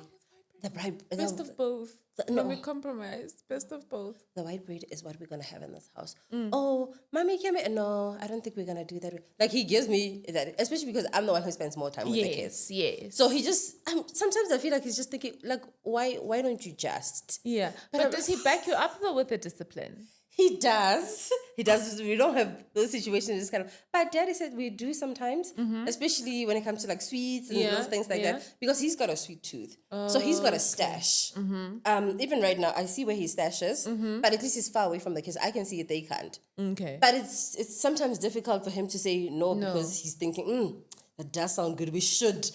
The bright, Best of both. no. When we compromise. Best of both. The white bread is what we're gonna have in this house. Oh, mommy, can we? No, I don't think we're gonna do that. Like he gives me that, especially because I'm the one who spends more time with the kids. Yes. So he just sometimes I feel like he's just thinking like, why don't you just? Yeah. But does he back you up though with the discipline? He does. He does. We don't have those situations. Just kind of. But Daddy said we do sometimes, especially when it comes to like sweets and those things like that, because he's got a sweet tooth. So he's got a stash. Even right now, I see where he stashes, but at least he's far away from the kids. I can see it; they can't. Okay. But it's sometimes difficult for him to say no because he's thinking, that does sound good. We should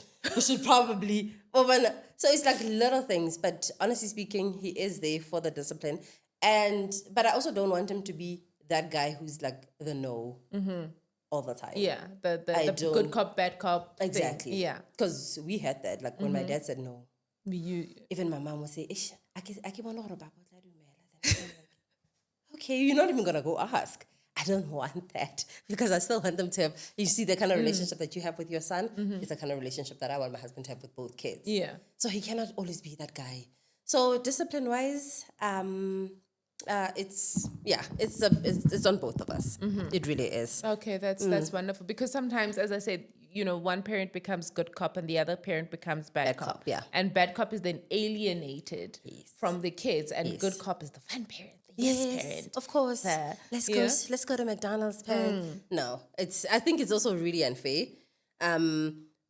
probably. So it's like little things. But honestly speaking, he is there for the discipline. But I also don't want him to be that guy who's like the no all the time. Yeah. The don't- good cop, bad cop. thing. Exactly. Yeah. Because we had that. Like when my dad said no, You even my mom would say, Ish, I keep on okay, you're not even gonna go ask. I don't want that because I still want them to have. You see, the kind of relationship that you have with your son is the kind of relationship that I want my husband to have with both kids. Yeah. So he cannot always be that guy. So discipline-wise, it's on both of us. It really is. Okay, that's wonderful because sometimes, as I said, one parent becomes good cop and the other parent becomes bad cop. Yeah. And bad cop is then alienated from the kids, and good cop is the fun parent, the yes parent. Of course. Let's go to McDonald's parent. No, I think it's also really unfair.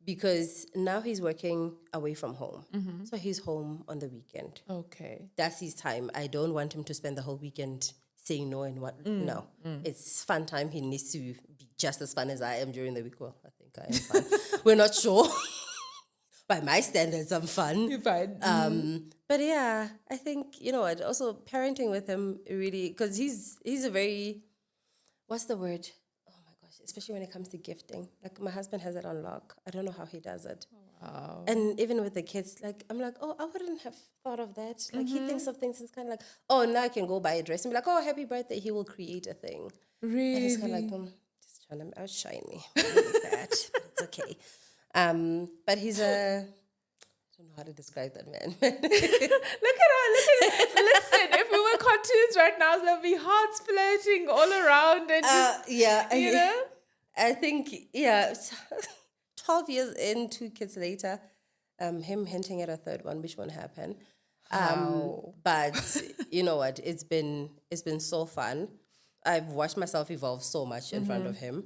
Because now he's working away from home. So he's home on the weekend. Okay. That's his time. I don't want him to spend the whole weekend saying no and what. No. It's fun time. He needs to be just as fun as I am during the week. Well, I think I am fun. We're not sure. By my standards, I'm fun. You're fine. But yeah, I think, also parenting with him really, because he's a very, what's the word? Especially when it comes to gifting. Like, my husband has it on lock. I don't know how he does it. Wow. And even with the kids, like, I'm like, oh, I wouldn't have thought of that. Like, he thinks of things, it's kind of like, oh, now I can go buy a dress and be like, oh, happy birthday. He will create a thing. Really? And it's kind of like, just trying to outshine me. That. It's okay. But he's I don't know how to describe that man. Look at her. Listen, if we were cartoons right now, there'll be hearts floating all around and just, I think, 12 years in, 2 kids later, him hinting at a third one, which won't happen. But you know what? It's been so fun. I've watched myself evolve so much in front of him,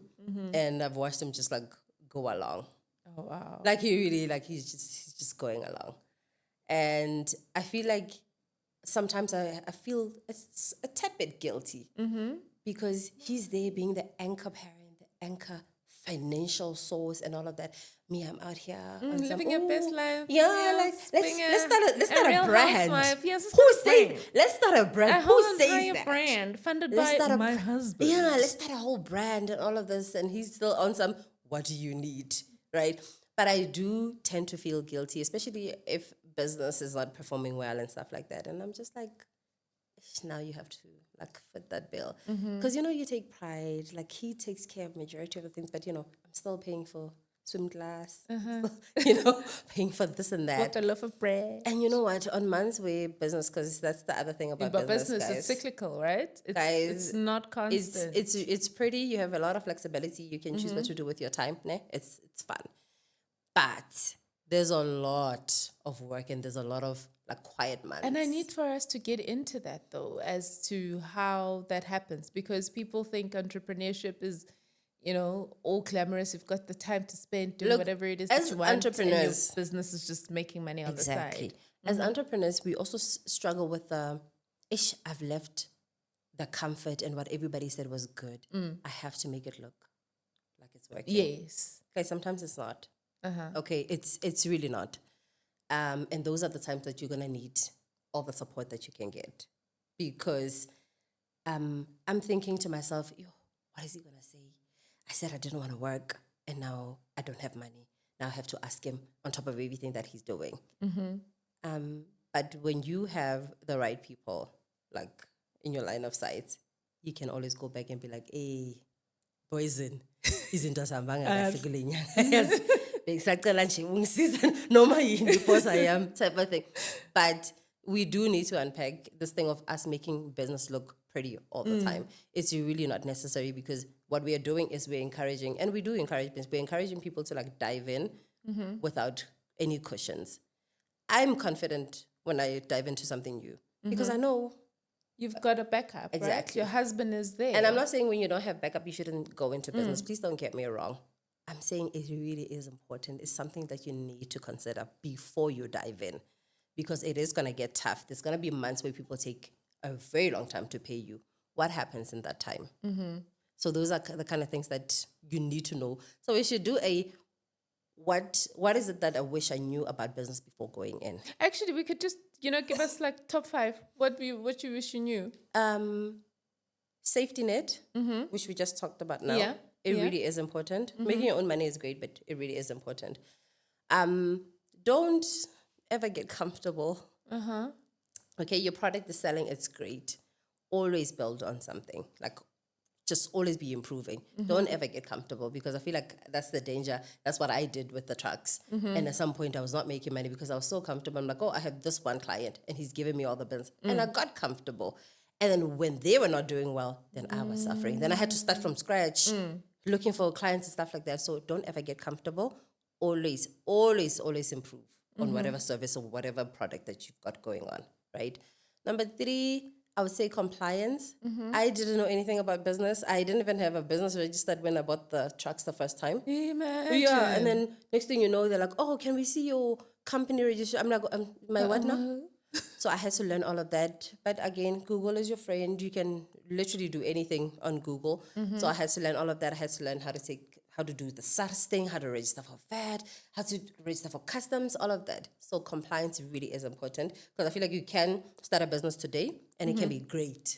and I've watched him just like go along. Oh wow! Like he really he's just going along, and I feel like sometimes I feel it's a tad bit guilty because he's there being the anchor parent, the anchor financial source, and all of that. Me, I'm out here living your best life. Yeah, yes, let's start a brand. Yes, Who says? Let's start a brand. Who says that? Brand funded by my husband. Yeah, let's start a whole brand and all of this, and he's still on some. What do you need, right? But I do tend to feel guilty, especially if business is not performing well and stuff like that. And I'm just like, now you have to like fit that bill. Because, you take pride. Like, he takes care of majority of the things, but, I'm still paying for swim class, still, paying for this and that. What a loaf of bread. And you know what? On months where business, because that's the other thing about business, guys, it's cyclical, right? It's not constant. It's pretty. You have a lot of flexibility. You can choose what to do with your time. Ne? It's fun. But there's a lot of work and there's a lot of like quiet months. And I need for us to get into that though, as to how that happens, because people think entrepreneurship is, all glamorous. You've got the time to spend doing whatever it is that you want. Entrepreneurs, and your business is just making money on the side. As entrepreneurs, we also struggle with I've left the comfort and what everybody said was good. I have to make it look like it's working. Yes. Okay, sometimes it's not. Okay, it's really not. And those are the times that you're going to need all the support that you can get. Because I'm thinking to myself, what is he going to say? I said I didn't want to work, and now I don't have money. Now I have to ask him on top of everything that he's doing. But when you have the right people, like in your line of sight, you can always go back and be like, hey, poison. Izinto zambanga yes. Because I am type of thing. But we do need to unpack this thing of us making business look pretty all the time. It's really not necessary, because what we are doing is we're encouraging, and we do encourage business, we're encouraging people to like dive in without any cushions. I'm confident when I dive into something new because I know you've got a backup. Exactly. Right? Your husband is there. And I'm not saying when you don't have backup, you shouldn't go into business. Please don't get me wrong. I'm saying it really is important. It's something that you need to consider before you dive in, because it is going to get tough. There's going to be months where people take a very long time to pay you. What happens in that time? So those are the kind of things that you need to know. So we should do what is it that I wish I knew about business before going in? Actually, we could just, give us like top 5. What you wish you knew? Safety net, which we just talked about now. Yeah. It really is important. Making your own money is great, but it really is important. Don't ever get comfortable. Okay, your product is selling, it's great. Always build on something. Like, just always be improving. Don't ever get comfortable, because I feel like that's the danger. That's what I did with the trucks. And at some point, I was not making money because I was so comfortable. I'm like, I have this one client and he's giving me all the business. And I got comfortable. And then when they were not doing well, then I was suffering. Then I had to start from scratch, looking for clients and stuff like that. So don't ever get comfortable. Always, always, always improve on whatever service or whatever product that you've got going on, right? Number 3, I would say compliance. I didn't know anything about business. I didn't even have a business registered when I bought the trucks the first time. Imagine. Yeah, and then next thing you know, they're like, oh, can we see your company register? I'm like, my what now? So I had to learn all of that. But again, Google is your friend. You can literally do anything on Google. So I had to learn all of that. I had to learn how to do the SARS thing, how to register for VAT, how to register for customs, all of that. So compliance really is important because I feel like you can start a business today and it can be great.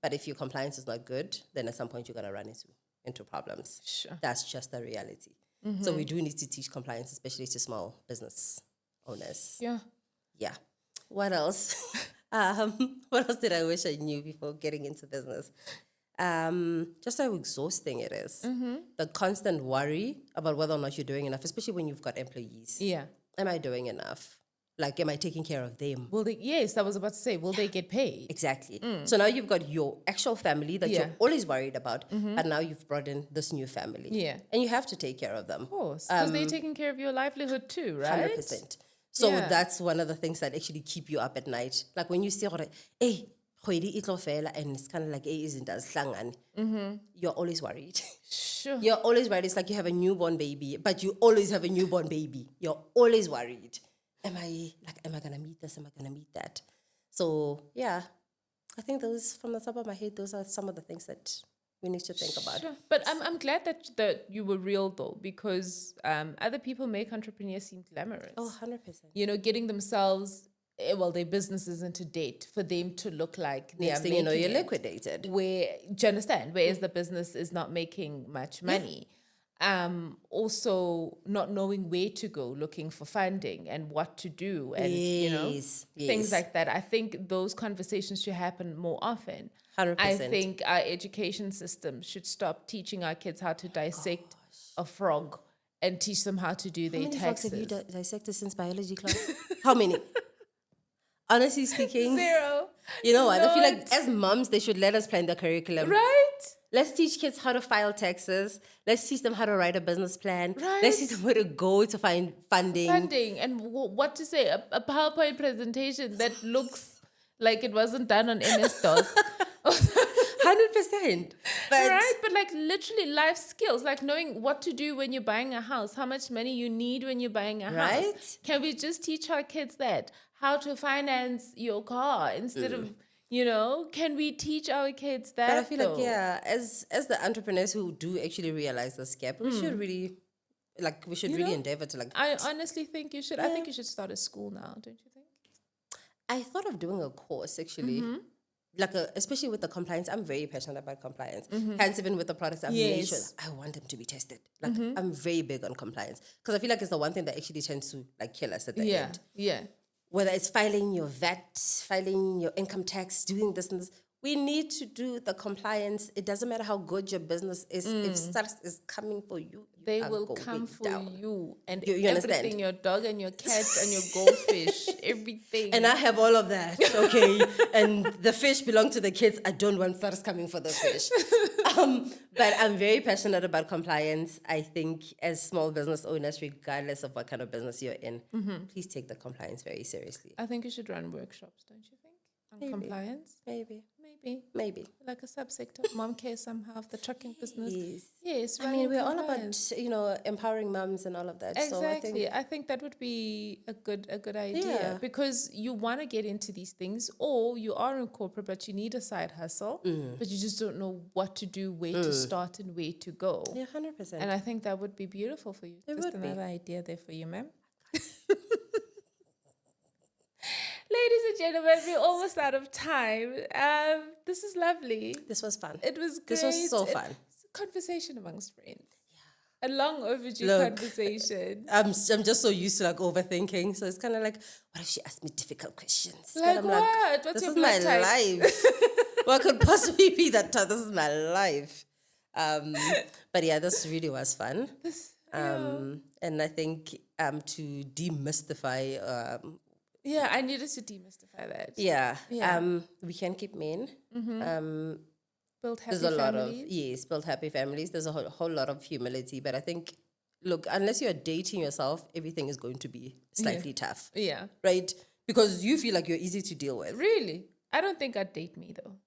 But if your compliance is not good, then at some point you're going to run into problems. Sure. That's just the reality. So we do need to teach compliance, especially to small business owners. Yeah. Yeah. What else? What else did I wish I knew before getting into business? Just how exhausting it is. The constant worry about whether or not you're doing enough, especially when you've got employees. Yeah. Am I doing enough? Like, am I taking care of them? Will they? Yes, I was about to say, will they get paid? Exactly. So now you've got your actual family that you're always worried about, but now you've brought in this new family. Yeah. And you have to take care of them. Of course, because they're taking care of your livelihood too, right? 100%. So Yeah. that's one of the things that actually keep you up at night. Like when you see, hey, kgwedi e tlo fela, and it's kind of like, hey, isn't as hlangane. You're always worried. Sure. You're always worried. It's like you have a newborn baby, but you always have a newborn baby. You're always worried. Am I going to meet this? Am I going to meet that? So, yeah, I think those, from the top of my head, those are some of the things that we need to think about. Sure. But I'm glad that you were real though, because other people make entrepreneurs seem glamorous. Oh, 100%. You know, getting themselves, their businesses into debt for them to look like they Next are thing you know, making you're it. liquidated. Do you understand? Whereas the business is not making much money. Also not knowing where to go, looking for funding and what to do, and Yes, things yes. like that. I think those conversations should happen more often. 100%. I think our education system should stop teaching our kids how to dissect a frog and teach them how to do their How many frogs have you taxes. dissected since biology class? How many? Honestly speaking, 0. you know what? I feel like Not. as moms, they should let us plan the curriculum. Right? Let's teach kids how to file taxes. Let's teach them how to write a business plan. Right. Let's teach them where to go to find funding. Funding and what to say, a PowerPoint presentation that looks like it wasn't done on MS-DOS. 100%. But Right, but like literally life skills, like knowing what to do when you're buying a house, how much money you need when you're buying a house. Right. Can we just teach our kids that? How to finance your car instead of, can we teach our kids that? But I feel though? like, yeah, as the entrepreneurs who do actually realize this gap, we should really, endeavor to I honestly think you should. I think you should start a school now, don't you think? I thought of doing a course actually, especially with the compliance. I'm very passionate about compliance. Hence, even with the products, I'm really sure I want them to be tested. I'm very big on compliance because I feel like it's the one thing that actually tends to kill us at the end. Yeah. Whether it's filing your VAT, filing your income tax, doing this and this. We need to do the compliance. It doesn't matter how good your business is. If SARS is coming for you, They are will going come for down. you and You understand? everything, your dog and your cat and your goldfish, everything. And I have all of that, okay? And the fish belong to the kids. I don't want SARS coming for the fish. But I'm very passionate about compliance. I think as small business owners, regardless of what kind of business you're in, please take the compliance very seriously. I think you should run workshops, don't you think? On compliance? Maybe. Like a subsector, MomCare somehow, of the trucking business. Yes. Yes, I mean, running we're all compliance. about, empowering moms and all of that. Exactly. So I think that would be a good idea Yeah. because you want to get into these things, or you are in corporate but you need a side hustle, but you just don't know what to do, where to start and where to go. yeah, 100%. And I think that would be beautiful for you. It Just would be. another idea there for you, ma'am. Ladies and gentlemen, we're almost out of time. This is lovely. This was fun. It was great. This was so fun. It's a conversation amongst friends. A long overdue Look, conversation. I'm just so used to overthinking. So it's kind of like, what if she asked me difficult questions? Like But I'm what? What's this your is my blood type? life. What could possibly be that tough? This is my life. But yeah, this really was fun. And I think to demystify, Yeah, I needed to demystify that. yeah, Yeah. we can keep men. Build happy There's a lot families. of, build happy families. There's a whole lot of humility. But I think, look, unless you're dating yourself, everything is going to be slightly tough. Yeah. Right? Because you feel like you're easy to deal with. Really? I don't think I'd date me, though.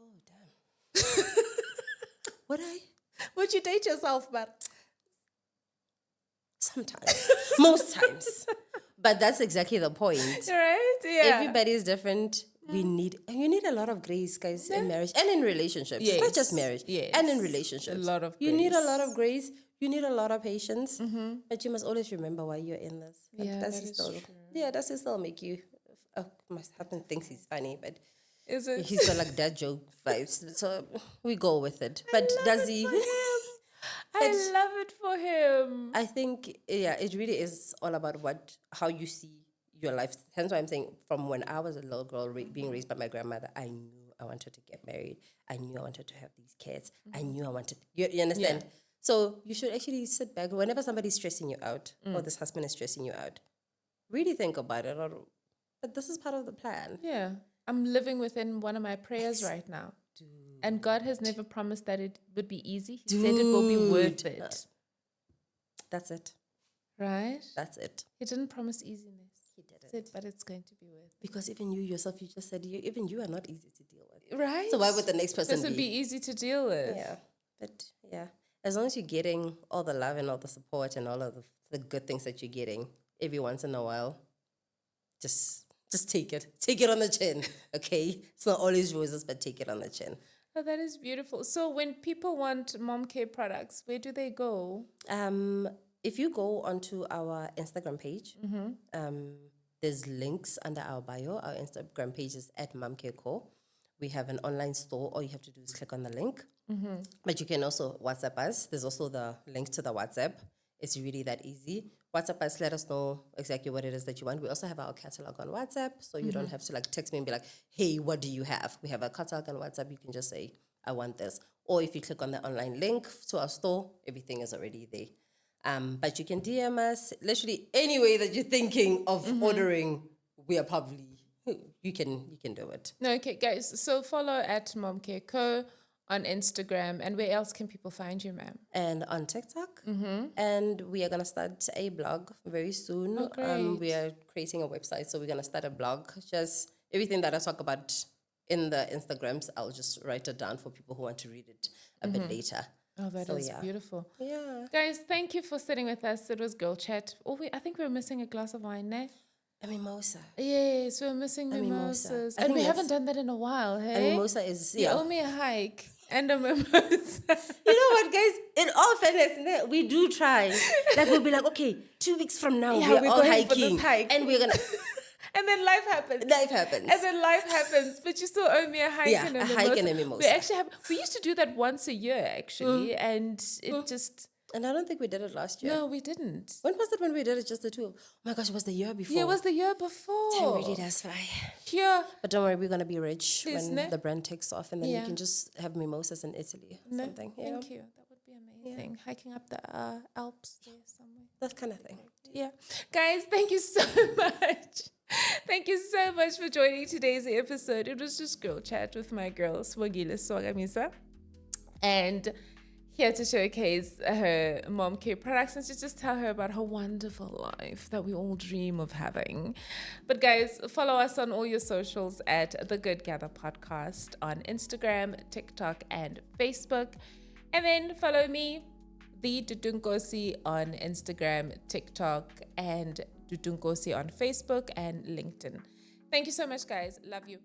Oh, damn. Would you date yourself, but sometimes. Most times. But that's exactly the point. Right? Yeah. Everybody is different. You need a lot of grace, guys, in marriage and in relationships. It's not just marriage. Yes. And in relationships. A lot of You need a grace. lot of grace. You need a lot of patience. But you must always remember why you're in this. Yeah, Does that he is still, true. yeah, does he still make you... Oh, my husband thinks he's funny, but Is it? he's got like dad joke vibes. So we go with it. But does he... I love it for him. I think, yeah, it really is all about how you see your life. Hence why I'm saying, from when I was a little girl being raised by my grandmother, I knew I wanted to get married. I knew I wanted to have these kids. I knew I wanted, you understand? Yeah. So you should actually sit back whenever somebody's stressing you out or this husband is stressing you out. Really think about it. But this is part of the plan. Yeah. I'm living within one of my prayers right now. And God has never promised that it would be easy. He said it will be worth it. That's it. Right? That's it. He didn't promise easiness. He did it. He said, but it's going to be worth it. Because even you yourself, you just said, even you are not easy to deal with. Right? So why would the next person This would be easy to deal with. Yeah. But yeah, as long as you're getting all the love and all the support and all of the good things that you're getting every once in a while, just take it. Take it on the chin, okay? It's not always roses, but take it on the chin. Oh, that is beautiful. So when people want mom care products, where do they go? If you go onto our Instagram page, there's links under our bio. Our Instagram page is at MomCareCo. We have an online store. All you have to do is click on the link. But you can also WhatsApp us. There's also the link to the WhatsApp. It's really that easy. WhatsApp us, let us know exactly what it is that you want. We also have our catalog on WhatsApp, so you don't have to like text me and be like, hey, what do you have? We have a catalog on WhatsApp. You can just say, I want this. Or if you click on the online link to our store, everything is already there. But you can DM us literally any way that you're thinking of ordering. We are probably, you can do it. No, okay, guys. So follow at MomCareCo on Instagram. And where else can people find you, ma'am? And on TikTok. And we are going to start a blog very soon. Oh, great. We are creating a website, so we're going to start a blog. Just everything that I talk about in the Instagrams, I'll just write it down for people who want to read it a bit later. Oh, that is beautiful. Yeah. Guys, thank you for sitting with us. It was Girl Chat. Oh, I think we were missing a glass of wine, ne? A mimosa. Yes, we're missing mimosa. mimosas. I And we think haven't done that in a while, hey? A mimosa is, You owe me a hike and a mimosa. You know what, guys? In all fairness, we do try. Like, we'll be like, okay, 2 weeks from now, Yeah, we're we're all going for hiking. this hike. And we're going to... And then life happens. Life happens. And then life happens, but you still owe me a hike and a mimosa. hike and a mimosa. We used to do that once a year, actually, and it just... And I don't think we did it last year. No, we didn't. When was it when we did it, just the two? Oh my gosh, it was the year before. Yeah, it was the year before. Time really does fly. Yeah. But don't worry, we're going to be rich Please, when ne? the brand takes off, and then Yeah. we can just have mimosas in Italy or something. You know? Thank you. That would be amazing. Hiking up the Alps there somewhere. That kind of thing. Yeah. Guys, thank you so much. Thank you so much for joining today's episode. It was just Girl Chat with my girl, SWAKAMISA. And here to showcase her mom care products and to just tell her about her wonderful life that we all dream of having. But guys, follow us on all your socials at The Good Gather Podcast on Instagram, TikTok, and Facebook. And then follow me, the Dudu Nkosi, on Instagram, TikTok, and Dudu Nkosi on Facebook and LinkedIn. Thank you so much, guys. Love you.